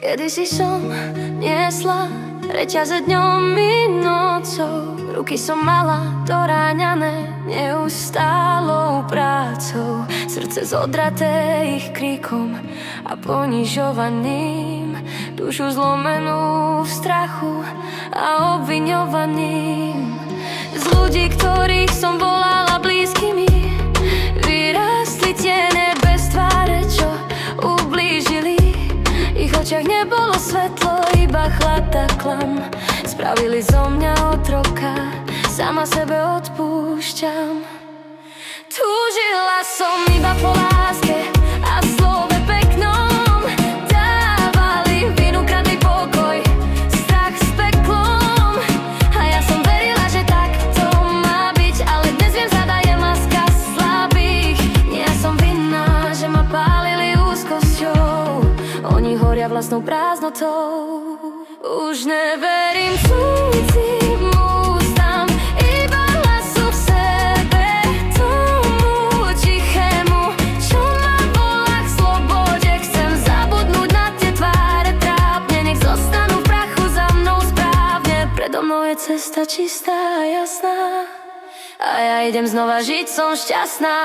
Kedysi som niesla reťaze dňom i nocou. Ruky som mala doráňané neustálou prácou. Srdce zodraté ich kríkom a ponižovaním, dušu zlomenú v strachu a obviňovaním. Z ľudí, ktorých som volala blízkymi, vyrástli tiene bez tváre, čo ublížili. V ich očiach nebolo svetlo, iba chlad a klam. Spravili zo mňa otroka, sama sebe odpúšťam. Túžila som iba po láske a slove peknom. Dávali vinu, kradli pokoj, strach s peklom. A ja som verila, že tak to má byť, ale dnes viem, zrada je láska slabých. Nie som vinná, že ma pálili úzkosťou, oni horia vlastnou prázdnotou. Už neverím cudzím ústam, iba hlasu v sebe, tomu tichému, čo ma volá k slobode. Chcem zabudnúť na tie tváre trápne, nech zostanú v prachu za mnou správne. Predo mnou je cesta čistá a jasná a ja idem znova žiť, som šťastná.